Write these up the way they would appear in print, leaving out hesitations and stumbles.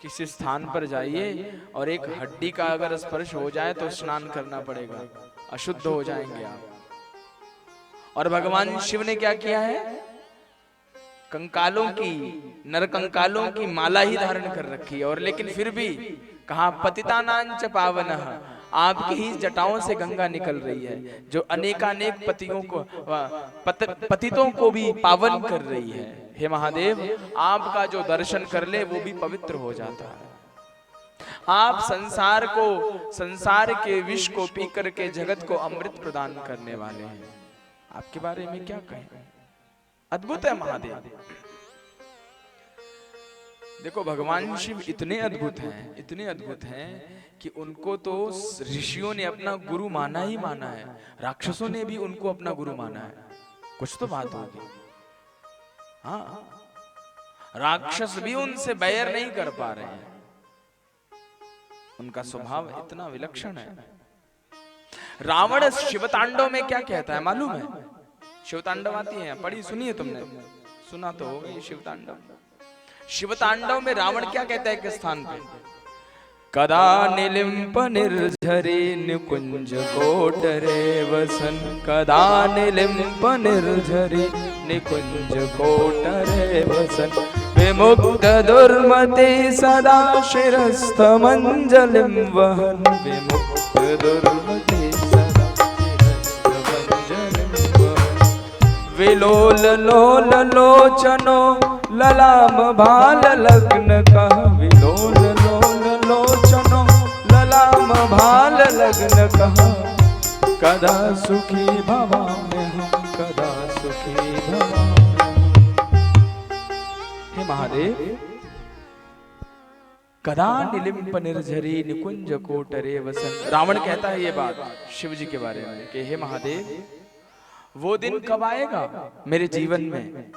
किसी स्थान पर जाइए और एक हड्डी का अगर स्पर्श हो जाए तो स्नान करना पड़ेगा, अशुद्ध हो जाएंगे आप। और भगवान शिव ने क्या किया है, कंकालों की, नर कंकालों की माला ही धारण कर रखी है। और लेकिन फिर भी कहा पतितानांच पावनः, आपकी ही जटाओं से गंगा निकल रही है, जो अनेकानेक पतियों को पतितों को भी पावन कर रही है। हे महादेव, आपका जो दर्शन कर ले वो भी पवित्र हो जाता है। आप संसार को, संसार के विष को पी करके जगत को अमृत प्रदान करने वाले हैं। आपके बारे में क्या कहें, अद्भुत है महादेव। देखो भगवान शिव इतने अद्भुत हैं, इतने अद्भुत हैं कि उनको तो ऋषियों ने अपना गुरु माना ही माना है, राक्षसों ने भी उनको अपना गुरु माना है। कुछ तो बात होगी। हाँ, राक्षस भी उनसे बैर नहीं कर पा रहे हैं, उनका स्वभाव इतना विलक्षण है। रावण शिवतांडव में क्या कहता है मालूम है? शिवतांडव आती है, पढ़ी सुनिए तुमने, सुना तो होगा ये शिवतांडव। शिवतांडव में रावण क्या कहता है, किस स्थान पे? कदा निलिम्प निर्झरे निकुंज कोटरे वसन, कदा निलिम्प निर्झरे निकुंज कोटरे वसन, विमुक्त दुर्मते सदा शिरस्थ मंजलिम वहन, विमुक्त दुर्मते सदा शिरस्थ मंजलिम वहन, विलोल लोल लोचनो ललाम भाल लग्न कह, विलोल लोल लोचनो ललाम भाल लग्न कह, कदा सुखी भवामि हम, कदा सुखी भवामि हम। हे महादेव, कदा निलिम्प निर्झरी निकुंज कोटरे वसन। रावण कहता है ये बात शिव जी के बारे में कि हे महादेव, वो दिन कब आएगा मेरे जीवन में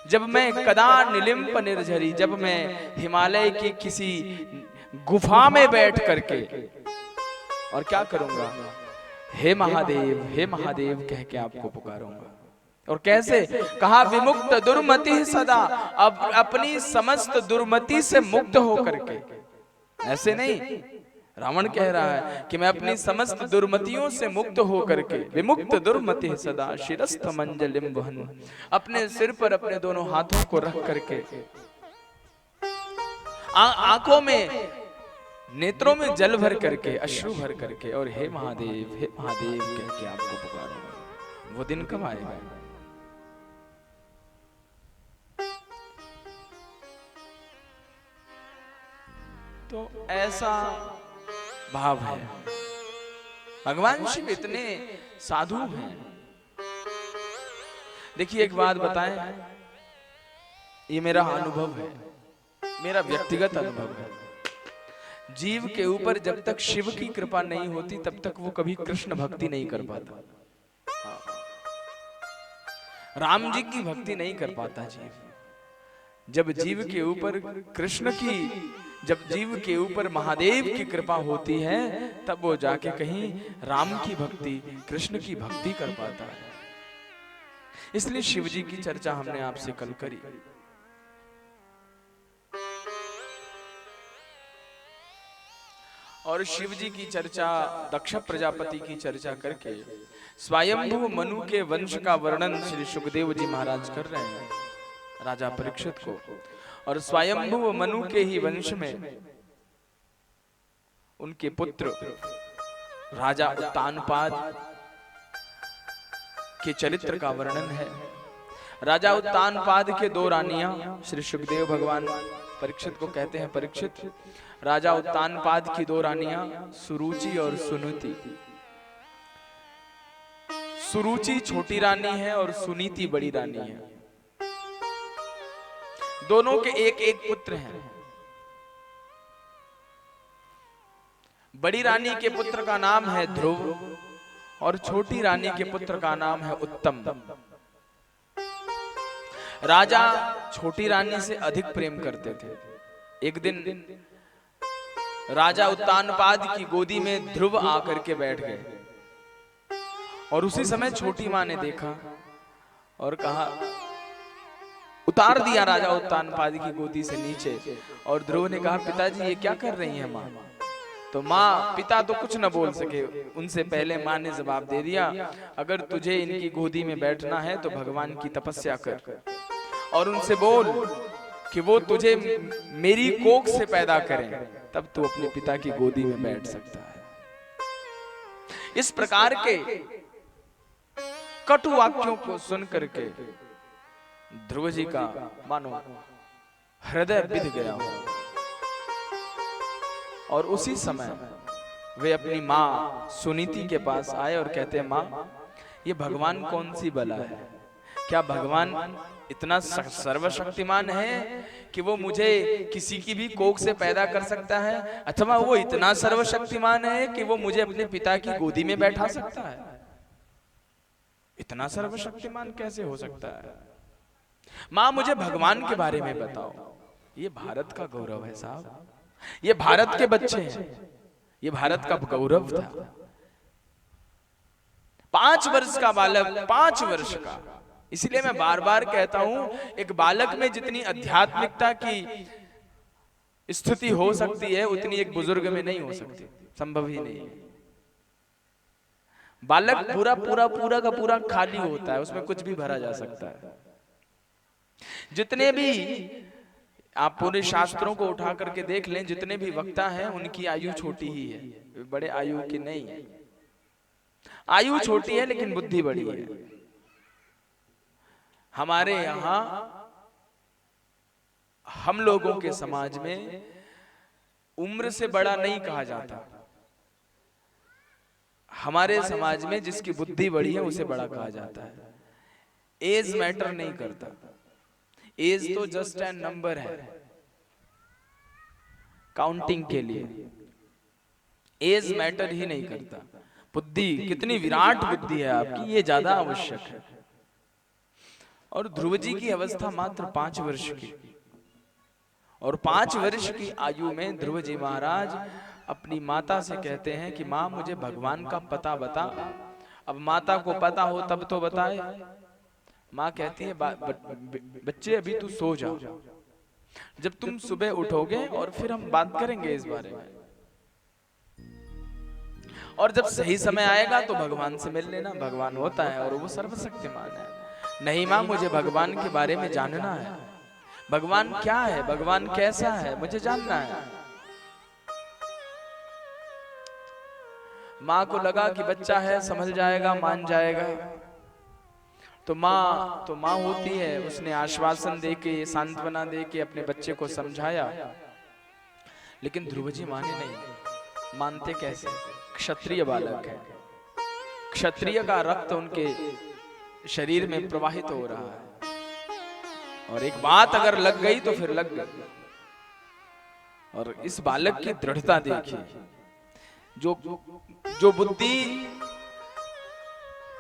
जब मैं कदा निलिम्प निर्झरी, जब मैं हिमालय की किसी गुफा में बैठ करके और क्या करूंगा, हे महादेव, हे महादेव कह के आपको पुकारूंगा। और कैसे? कहा विमुक्त दुर्मति सदा, अब अपनी समस्त दुर्मति से मुक्त होकर के। ऐसे नहीं, रावण कह रहा है कि मैं अपनी समस्त दुर्मतियों से मुक्त होकर के, विमुक्त दुर्मति सदा शिरस्थ मंजलिम वहन, अपने सिर पर अपने दोनों हाथों को रख करके, आंखों में, नेत्रों में जल भर करके, अश्रु भर करके, और हे महादेव, हे महादेव कह के आपको पुकारूंगा। वो दिन कब आएगा? तो ऐसा भाव है। भगवान शिव इतने साधु हैं। देखिए एक बात बताएं, ये मेरा अनुभव है, मेरा व्यक्तिगत अनुभव है। जीव के ऊपर जब तक शिव की कृपा नहीं होती तब तक वो कभी कृष्ण भक्ति नहीं कर पाता, राम जी की भक्ति नहीं कर पाता जीव। जब जीव के ऊपर कृष्ण की, जब जीव के ऊपर महादेव की कृपा होती है तब वो जाके कहीं राम की भक्ति, कृष्ण की भक्ति कर पाता है। इसलिए शिव जी की चर्चा हमने आपसे कल करी। और शिव जी की चर्चा, दक्ष प्रजापति की चर्चा करके स्वयंभू मनु के वंश का वर्णन श्री सुखदेव जी महाराज कर रहे हैं राजा परीक्षित को। और स्वयंभू मनु के ही वंश में उनके पुत्र राजा उत्तानपाद के चरित्र का वर्णन है। राजा उत्तानपाद के दो रानियां, श्री सुखदेव भगवान परीक्षित को कहते हैं, परीक्षित, राजा उत्तानपाद की दो रानियां सुरुचि और सुनीति। सुरुचि छोटी रानी है और सुनीति बड़ी रानी है। दोनों के एक एक पुत्र हैं। बड़ी रानी के पुत्र का नाम है ध्रुव और छोटी रानी के पुत्र का नाम है उत्तम। राजा छोटी रानी से अधिक प्रेम करते थे। एक दिन राजा उत्तानपाद की गोदी में ध्रुव आकर के बैठ गए और उसी समय छोटी मां ने देखा और कहा उतार दिया राजा उत्तानपाद की गोदी से नीचे। और ध्रुव ने कहा, पिताजी ये क्या कर रही हैं माँ? तो माँ, पिता तो कुछ न बोल सके, उनसे पहले माँ ने जवाब दे दिया, अगर तुझे इनकी गोदी में बैठना है तो भगवान की तपस्या कर और उनसे बोल कि वो तुझे मेरी कोख से पैदा करें, तब तू अपने पिता की गोदी में बैठ सकता है। इस प्रकार के कटु वाक्यों को सुन करके ध्रुव जी का मानो हृदय बिध गया हो। और उसी समय वे अपनी माँ सुनीति के पास आए और कहते हैं, माँ ये भगवान कौन सी बला है? क्या भगवान इतना सर्वशक्तिमान है कि वो मुझे किसी की भी कोख से पैदा कर सकता है, अथवा वो इतना सर्वशक्तिमान है कि वो मुझे अपने पिता की गोदी में बैठा सकता है? इतना सर्वशक्तिमान कैसे हो सकता है? माँ मुझे भगवान के बारे में बताओ। ये भारत का गौरव है साहब, ये भारत के बच्चे हैं, ये भारत का गौरव था। 5 वर्ष का बालक, 5 वर्ष का। इसलिए मैं बार बार कहता हूं, एक बालक में जितनी आध्यात्मिकता की स्थिति हो सकती है उतनी एक बुजुर्ग में नहीं हो सकती, संभव ही नहीं। बालक पूरा का पूरा खाली होता है, उसमें कुछ भी भरा जा सकता है। जितने भी आप पूरे शास्त्रों को उठा करके देख लें, जितने भी वक्ता हैं उनकी आयु छोटी ही है, बड़े आयु की नहीं है। आयु छोटी है लेकिन बुद्धि बड़ी है। हमारे यहां हम लोगों के समाज में उम्र से बड़ा नहीं कहा जाता। हमारे समाज में जिसकी बुद्धि बड़ी है उसे बड़ा कहा जाता है। एज मैटर नहीं करता, एज तो जस्ट एन नंबर है काउंटिंग के लिए। एज मैटर ही नहीं करता। बुद्धि, कितनी विराट बुद्धि है आपकी, ये ज्यादा आवश्यक है। और ध्रुव जी की अवस्था मात्र 5 वर्ष की, और 5 वर्ष की आयु में ध्रुव जी महाराज अपनी माता से कहते हैं कि माँ मुझे भगवान का पता बता। अब माता को पता हो तब तो बताए। माँ कहती है, बच्चे अभी तू सो जा, जब तुम सुबह उठोगे और फिर हम बात करेंगे इस बारे में, और जब सही समय आएगा तो भगवान से मिल लेना। भगवान होता है और वो सर्वशक्तिमान है। नहीं माँ, मुझे भगवान के बारे में जानना है। भगवान क्या है, भगवान कैसा है, मुझे जानना है। माँ को लगा कि बच्चा है, संभल जाएगा, मान जाएगा। तो माँ होती है, उसने आश्वासन देके, सांत्वना देके अपने बच्चे को समझाया। लेकिन ध्रुव जी माने नहीं। मानते कैसे? क्षत्रिय बालक है, क्षत्रिय का रक्त उनके शरीर में प्रवाहित हो रहा है, और एक बात अगर लग गई तो फिर लग गई। और इस बालक की दृढ़ता देखिए, जो बुद्धि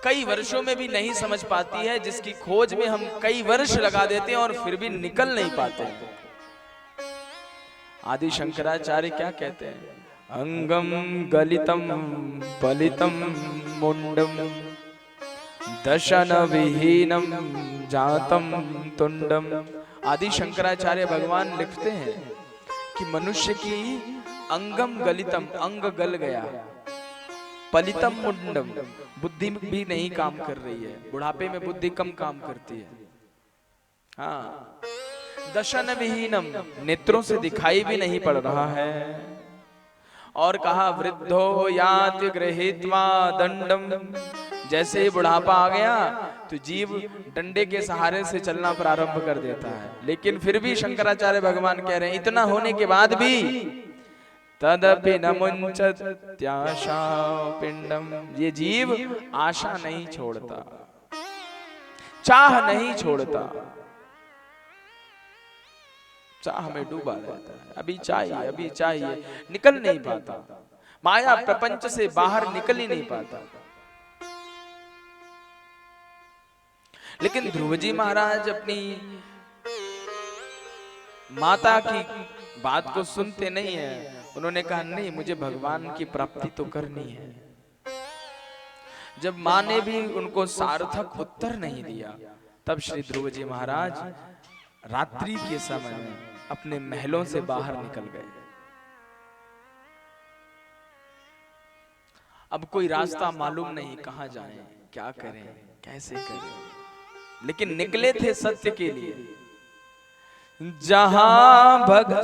कई वर्षों में भी नहीं समझ पाती है, जिसकी खोज में हम कई वर्ष लगा देते हैं और फिर भी निकल नहीं पाते। आदि शंकराचार्य क्या कहते हैं? अंगम गलितम पलितम मुंडम दशन विहीनम जातम तुंडम। आदि शंकराचार्य भगवान लिखते हैं कि मनुष्य की अंगम गलितम, अंग गल गया, पलितम मुंडम, बुद्धि भी नहीं काम कर रही है, बुढ़ापे में बुद्धि कम काम करती है। हाँ, दशन विहीनम, नेत्रों से दिखाई भी नहीं पड़ रहा है। और कहा वृद्धो याति गृहीत्वा दंडम, जैसे ही बुढ़ापा आ गया तो जीव डंडे के सहारे से चलना प्रारंभ कर देता है। लेकिन फिर भी शंकराचार्य भगवान कह रहे हैं, इतना होने के बाद भी तदपि न मुंचत्याशा पिंडम, ये जीव आशा नहीं छोड़ता, चाह नहीं छोड़ता, चाह में डूबा रहता है। अभी चाहिए, अभी चाहिए, निकल नहीं पाता, माया प्रपंच से बाहर निकल ही नहीं पाता। लेकिन ध्रुव जी महाराज अपनी माता की बात को सुनते नहीं है। उन्होंने कहा नहीं, मुझे भगवान की प्राप्ति तो करनी है। जब माँ ने भी उनको सार्थक उत्तर नहीं दिया, तब श्री ध्रुव जी महाराज रात्रि के समय में अपने महलों से बाहर निकल गए। अब कोई रास्ता मालूम नहीं, कहां जाएं, क्या करें, कैसे करें, लेकिन निकले थे सत्य के लिए। जहां भग